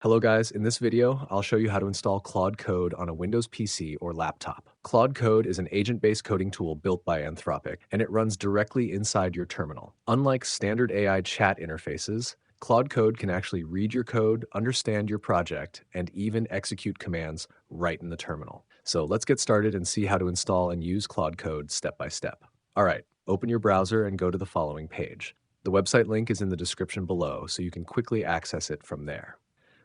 Hello guys, in this video, I'll show you how to install Claude Code on a Windows PC or laptop. Claude Code is an agent-based coding tool built by Anthropic, and it runs directly inside your terminal. Unlike standard AI chat interfaces, Claude Code can actually read your code, understand your project, and even execute commands right in the terminal. So let's get started and see how to install and use Claude Code step by step. All right, open your browser and go to the following page. The website link is in the description below, so you can quickly access it from there.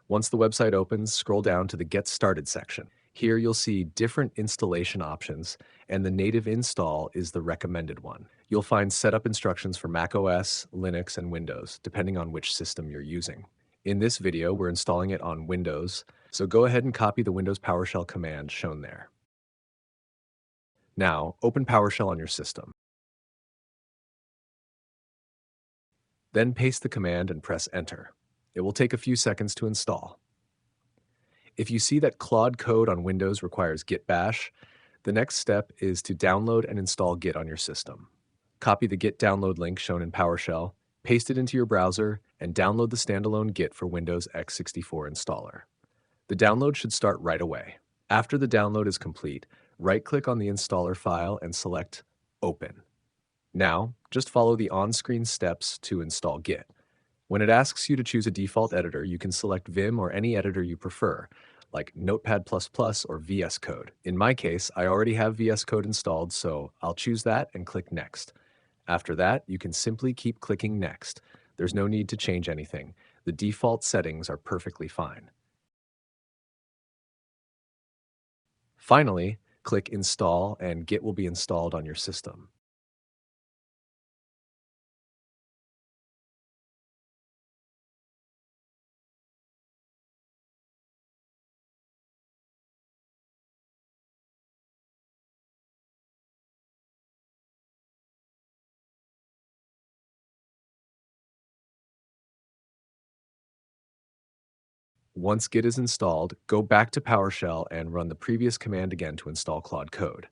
Once the website opens, scroll down to the Get Started section. Here you'll see different installation options, and the native install is the recommended one. You'll find setup instructions for macOS, Linux, and Windows, depending on which system you're using. In this video, we're installing it on Windows, so go ahead and copy the Windows PowerShell command shown there. Now, open PowerShell on your system. Then paste the command and press Enter. It will take a few seconds to install. If you see that Claude Code on Windows requires Git Bash, the next step is to download and install Git on your system. Copy the Git download link shown in PowerShell, paste it into your browser, and download the standalone Git for Windows x64 installer. The download should start right away. After the download is complete, right-click on the installer file and select Open. Now, just follow the on-screen steps to install Git. When it asks you to choose a default editor, you can select Vim or any editor you prefer, like Notepad++ or VS Code. In my case, I already have VS Code installed, so I'll choose that and click Next. After that, you can simply keep clicking Next. There's no need to change anything. The default settings are perfectly fine. Finally, click Install and Git will be installed on your system. Once Git is installed, go back to PowerShell and run the previous command again to install Claude Code.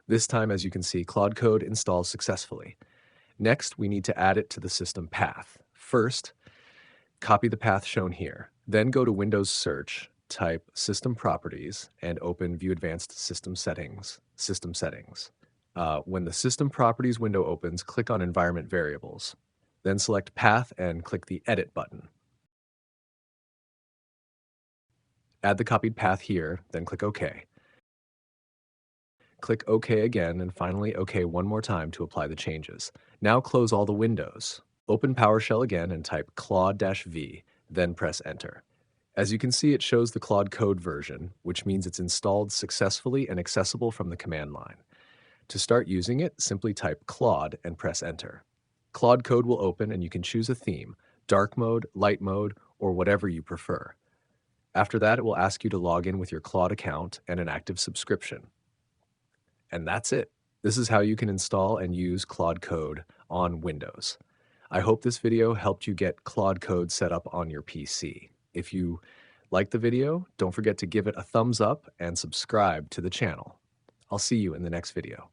This time, as you can see, Claude Code installs successfully. Next, we need to add it to the system path. First, copy the path shown here. Then go to Windows Search, type System Properties, and open View Advanced System Settings. When the System Properties window opens, click on Environment Variables. Then select Path and click the Edit button. Add the copied path here, then click OK. Click OK again, and finally OK one more time to apply the changes. Now close all the windows. Open PowerShell again and type Claude-V, then press Enter. As you can see, it shows the Claude Code version, which means it's installed successfully and accessible from the command line. To start using it, simply type Claude and press Enter. Claude Code will open and you can choose a theme, dark mode, light mode, or whatever you prefer. After that, it will ask you to log in with your Claude account and an active subscription. And that's it. This is how you can install and use Claude Code on Windows. I hope this video helped you get Claude Code set up on your PC. If you liked the video, don't forget to give it a thumbs up and subscribe to the channel. I'll see you in the next video.